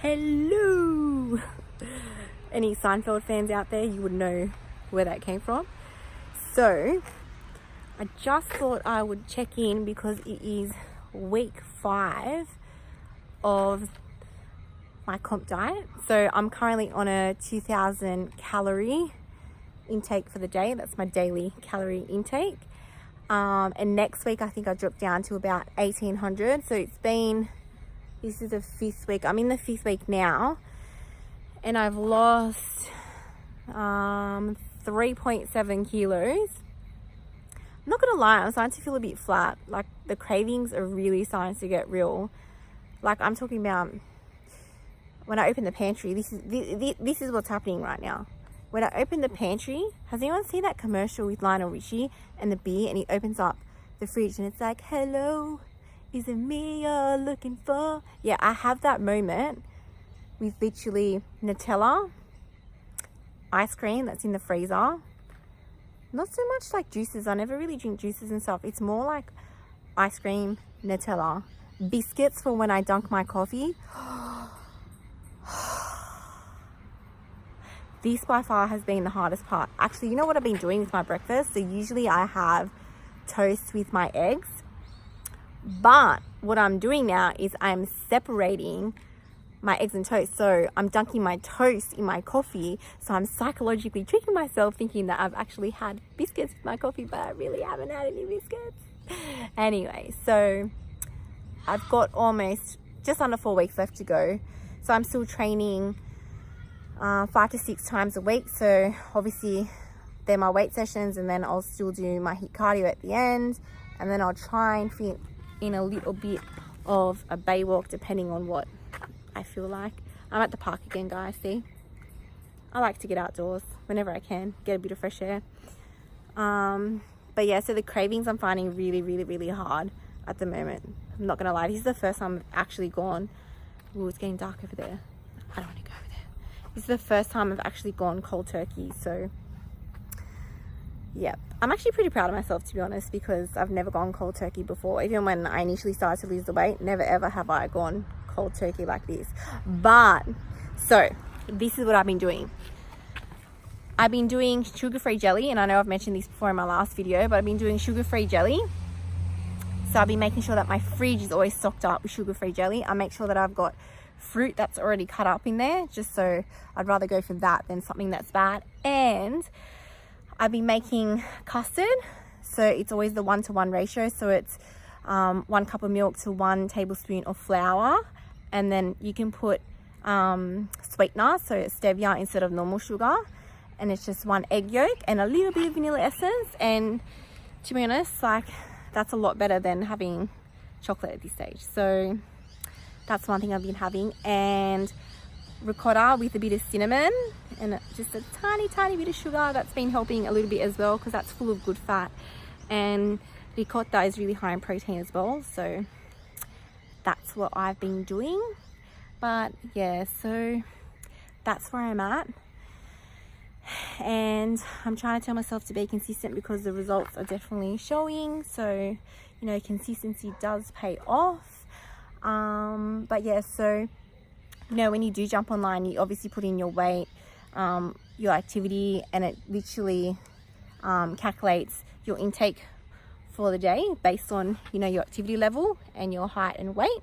Hello! Any Seinfeld fans out there, you would know where that came from. So, I just thought I would check in because it is week 5 of my comp diet. So, I'm currently on a 2,000 calorie intake for the day. That's my daily calorie intake. And next week, I think I dropped down to about 1,800. So, this is the 5th week. I'm in the 5th week now. And I've lost 3.7 kilos. I'm not gonna lie, I'm starting to feel a bit flat. Like, the cravings are really starting to get real. Like, I'm talking about when I open the pantry, this is what's happening right now. When I open the pantry, has anyone seen that commercial with Lionel Richie and the beer, and he opens up the fridge and it's like, hello, is it me you're looking for? Yeah, I have that moment with literally Nutella, ice cream that's in the freezer. Not so much like juices. I never really drink juices and stuff. It's more like ice cream, Nutella, biscuits for when I dunk my coffee. This by far has been the hardest part. Actually, you know what I've been doing with my breakfast? So usually I have toast with my eggs. But what I'm doing now is I'm separating my eggs and toast. So I'm dunking my toast in my coffee. So I'm psychologically tricking myself thinking that I've actually had biscuits with my coffee, but I really haven't had any biscuits. Anyway, so I've got almost just under 4 weeks left to go. So I'm still training 5 to 6 times a week. So obviously they're my weight sessions, and then I'll still do my HIIT cardio at the end. And then I'll try and fit in a little bit of a bay walk depending on what I feel like. I'm at the park again, guys. See, I like to get outdoors whenever I can, get a bit of fresh air. But yeah, so the cravings I'm finding really hard at the moment. I'm not gonna lie, this is the first time I've actually gone. Ooh, it's getting dark over there. I don't want to go over there. This is the first time I've actually gone cold turkey. So yeah, I'm actually pretty proud of myself, to be honest, because I've never gone cold turkey before. Even when I initially started to lose the weight, never ever have I gone cold turkey like this. But so this is what I've been doing. I've been doing sugar-free jelly, and I know I've mentioned this before in my last video, but I've been doing sugar-free jelly. So I've been making sure that my fridge is always stocked up with sugar-free jelly. I make sure that I've got fruit that's already cut up in there, just so I'd rather go for that than something that's bad. And I've been making custard, so it's always the 1-to-1 ratio. So it's 1 cup of milk to 1 tablespoon of flour, and then you can put sweetener, so it's stevia instead of normal sugar, and it's just 1 egg yolk and a little bit of vanilla essence. And to be honest, like, that's a lot better than having chocolate at this stage. So that's one thing I've been having, and ricotta with a bit of cinnamon and just a tiny bit of sugar. That's been helping a little bit as well, because that's full of good fat, and ricotta is really high in protein as well. So that's what I've been doing. But yeah, so that's where I'm at, and I'm trying to tell myself to be consistent because the results are definitely showing. So, you know, consistency does pay off. But yeah, so you know, when you do jump online, you obviously put in your weight, your activity, and it literally calculates your intake for the day based on, you know, your activity level and your height and weight.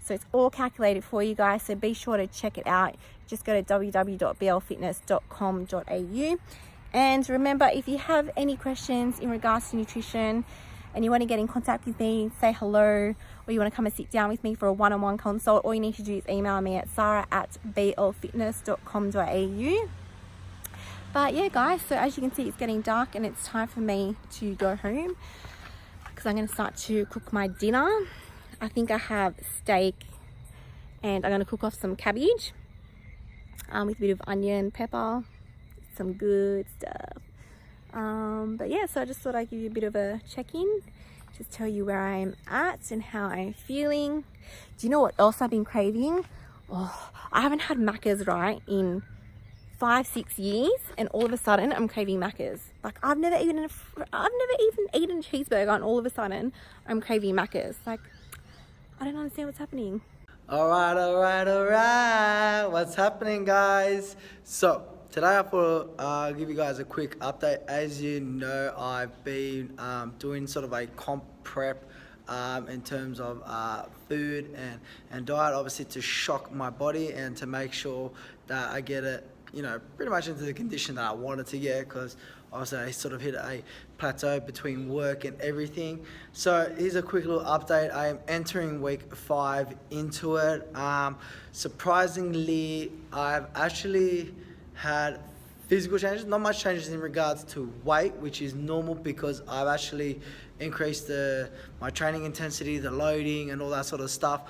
So it's all calculated for you guys. So be sure to check it out. Just go to www.blfitness.com.au. And remember, if you have any questions in regards to nutrition and you want to get in contact with me, say hello, or you want to come and sit down with me for a one-on-one consult, all you need to do is email me at sarah@blfitness.com.au. But yeah, guys, so as you can see, it's getting dark and it's time for me to go home because I'm going to start to cook my dinner. I think I have steak, and I'm going to cook off some cabbage with a bit of onion, pepper, some good stuff. But yeah, so I just thought I'd give you a bit of a check-in, just tell you where I'm at and how I'm feeling. Do you know what else I've been craving? Oh, I haven't had Macca's, right, in 5-6 years, and all of a sudden I'm craving Macca's. Like, I've never even eaten a cheeseburger, and all of a sudden I'm craving Macca's. Like, I don't understand what's happening. Alright. What's happening, guys? So, today I thought I'll give you guys a quick update. As you know, I've been doing sort of a comp prep in terms of food and diet, obviously to shock my body and to make sure that I get it, pretty much into the condition that I wanted to get, because obviously I sort of hit a plateau between work and everything. So here's a quick little update. I am entering week 5 into it. Surprisingly, I've actually had physical changes, not much changes in regards to weight, which is normal because I've actually increased my training intensity, the loading and all that sort of stuff.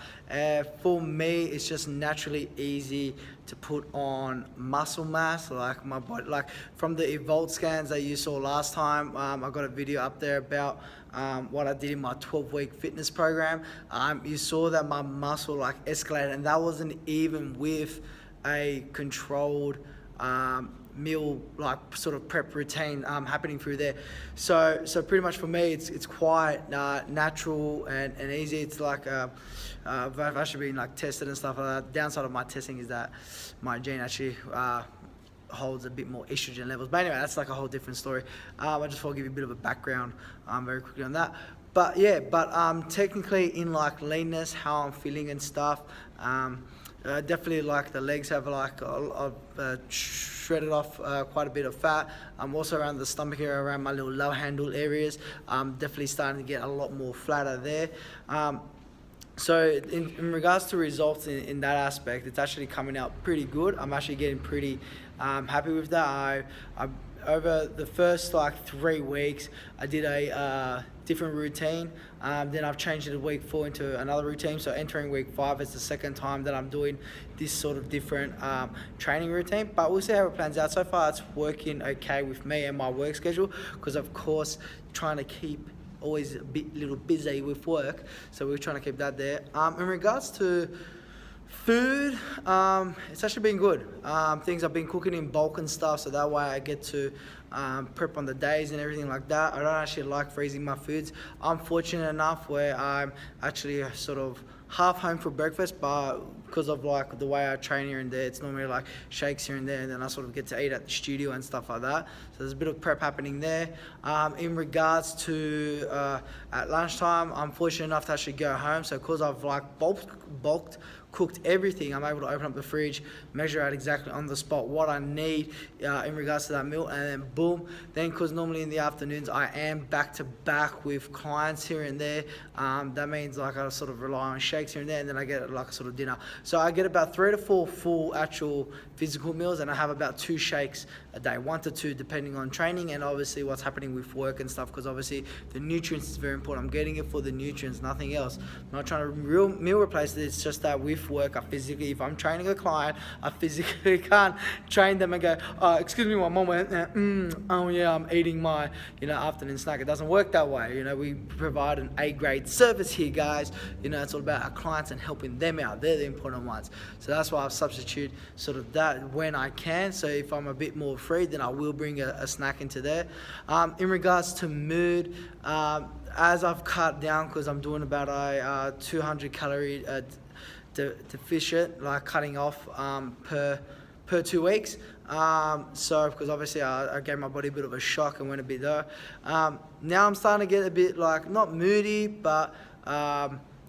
For me, it's just naturally easy to put on muscle mass, like my body, like from the Evolve scans that you saw last time. I got a video up there about what I did in my 12-week fitness program. You saw that my muscle like escalated, and that wasn't even with a controlled meal like sort of prep routine happening through there. So pretty much for me it's quite natural and easy. It's like I've actually been like tested and stuff like that. The downside of my testing is that my gene actually holds a bit more estrogen levels, but anyway, that's like a whole different story. I just want to give you a bit of a background very quickly on that. But yeah, technically in like leanness, how I'm feeling and stuff, definitely like the legs have like shredded off quite a bit of fat. I'm also around the stomach area, around my little love handle areas. Definitely starting to get a lot more flatter there. So in regards to results in that aspect, it's actually coming out pretty good. I'm actually getting pretty happy with that. I over the first like 3 weeks, I did a different routine. Then I've changed it week 4 into another routine. So entering week 5 is the second time that I'm doing this sort of different training routine. But we'll see how it plans out. So far, it's working okay with me and my work schedule, because of course, trying to keep always a little busy with work. So we're trying to keep that there. In regards to food, it's actually been good. Things I've been cooking in bulk and stuff, so that way I get to prep on the days and everything like that. I don't actually like freezing my foods. I'm fortunate enough where I'm actually sort of half home for breakfast, but because of like the way I train here and there, it's normally like shakes here and there, and then I sort of get to eat at the studio and stuff like that. So there's a bit of prep happening there. In regards to at lunchtime, I'm fortunate enough to actually go home. So because I've like bulked, cooked everything, I'm able to open up the fridge, measure out exactly on the spot what I need in regards to that meal, and then boom. Then because normally in the afternoons I am back to back with clients here and there, that means like I sort of rely on shakes here and there, and then I get like a sort of dinner. So I get about 3 to 4 full actual physical meals, and I have about 2 shakes a day, 1 to 2 depending on training and obviously what's happening with work and stuff, because obviously the nutrients is very important. I'm getting it for the nutrients, nothing else. I'm not trying to meal replace it. It's just that with work, I physically, if I'm training a client, I physically can't train them and go, excuse me one moment, oh yeah, I'm eating my afternoon snack. It doesn't work that way. We provide an A-grade service here, guys. It's all about our clients and helping them out. They're the important ones. So that's why I've substitute sort of that when I can. So if I'm a bit more free, then I will bring a snack into there. In regards to mood, as I've cut down, because I'm doing about a 200 calorie deficient, like cutting off per 2 weeks. So because obviously I gave my body a bit of a shock and went a bit there. Now I'm starting to get a bit like not moody, but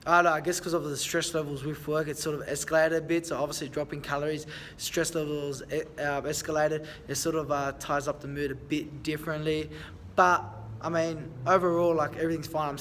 I don't know, I guess because of the stress levels with work, it's sort of escalated a bit. So obviously dropping calories, stress levels escalated. It sort of ties up the mood a bit differently. But I mean, overall, like everything's fine. I'm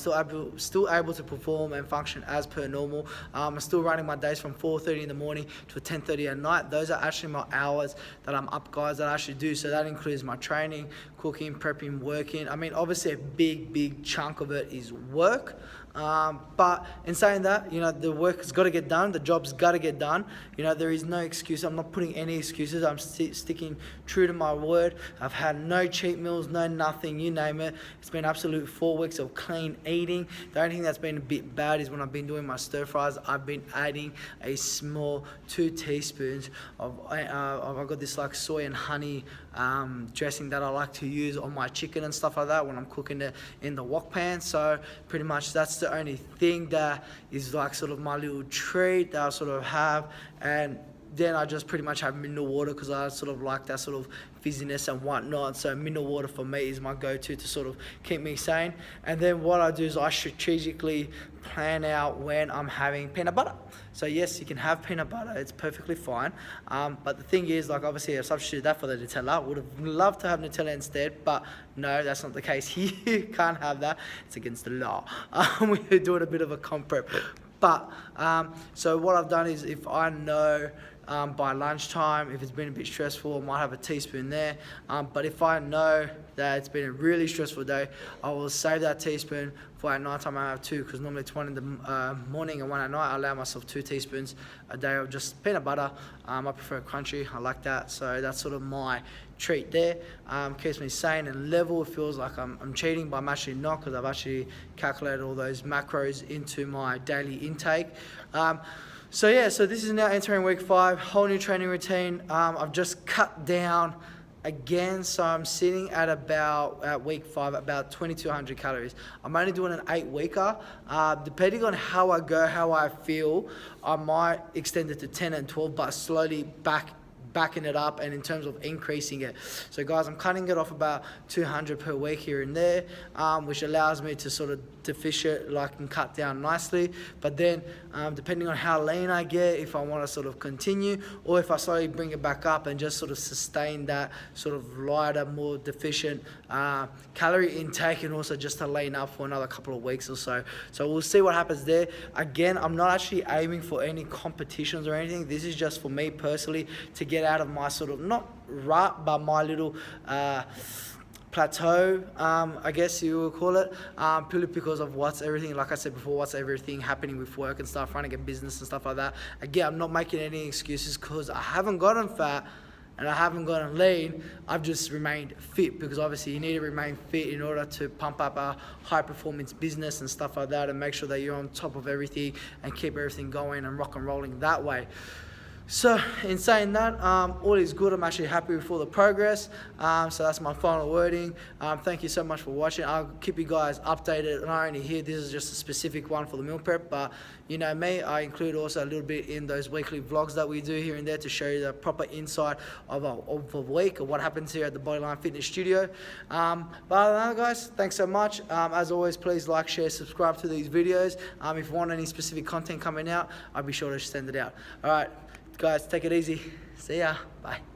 still able to perform and function as per normal. I'm still running my days from 4:30 in the morning to 10:30 at night. Those are actually my hours that I'm up, guys, that I actually do. So that includes my training, cooking, prepping, working. I mean, obviously a big chunk of it is work. But in saying that, the work has got to get done. The job's got to get done. There is no excuse. I'm not putting any excuses. I'm sticking true to my word. I've had no cheat meals, no nothing, you name it. It's been absolute 4 weeks of clean eating. The only thing that's been a bit bad is when I've been doing my stir fries, I've been adding a small 2 teaspoons of I've got this like soy and honey dressing that I like to use on my chicken and stuff like that when I'm cooking it in the wok pan. So pretty much that's the only thing that is like sort of my little treat that I sort of have. And then I just pretty much have mineral water because I sort of like that sort of fizziness and whatnot. So mineral water for me is my go-to to sort of keep me sane. And then what I do is I strategically plan out when I'm having peanut butter. So yes, you can have peanut butter, it's perfectly fine. But the thing is, like obviously I substitute that for the Nutella. Would have loved to have Nutella instead, but no, that's not the case here. You can't have that, it's against the law. We're doing a bit of a comp prep. But so what I've done is if I know by lunchtime, if it's been a bit stressful, I might have a teaspoon there. But if I know that it's been a really stressful day, I will save that teaspoon for at night time. I have two, because normally it's one in the morning and one at night. I allow myself 2 teaspoons a day of just peanut butter. I prefer crunchy, I like that. So that's sort of my treat there. Keeps me sane and level. It feels like I'm cheating, but I'm actually not, because I've actually calculated all those macros into my daily intake. So yeah, so this is now entering week 5, whole new training routine. I've just cut down again, so I'm sitting at about, at week 5, about 2,200 calories. I'm only doing an 8-weeker. Depending on how I go, how I feel, I might extend it to 10 and 12, but slowly backing it up and in terms of increasing it. So guys, I'm cutting it off about 200 per week here and there, which allows me to sort of deficient, like, and cut down nicely. But then depending on how lean I get, if I want to sort of continue, or if I slowly bring it back up and just sort of sustain that sort of lighter, more deficient calorie intake, and also just to lean up for another couple of weeks or so. So we'll see what happens there. Again, I'm not actually aiming for any competitions or anything. This is just for me personally to get out of my sort of, not rut, but my little plateau, I guess you would call it, purely because of what's everything, like I said before, what's everything happening with work and stuff, trying to get business and stuff like that. Again, I'm not making any excuses, because I haven't gotten fat and I haven't gotten lean. I've just remained fit, because obviously you need to remain fit in order to pump up a high performance business and stuff like that, and make sure that you're on top of everything and keep everything going and rock and rolling that way. So in saying that, all is good. I'm actually happy with all the progress. So that's my final wording. Thank you so much for watching. I'll keep you guys updated. Not only here, this is just a specific one for the meal prep, but you know me, I include also a little bit in those weekly vlogs that we do here and there to show you the proper insight of a week of what happens here at the Bodyline Fitness Studio. But other than that, guys, thanks so much. As always, please like, share, subscribe to these videos. If you want any specific content coming out, I'll be sure to send it out. All right. Guys, take it easy. See ya. Bye.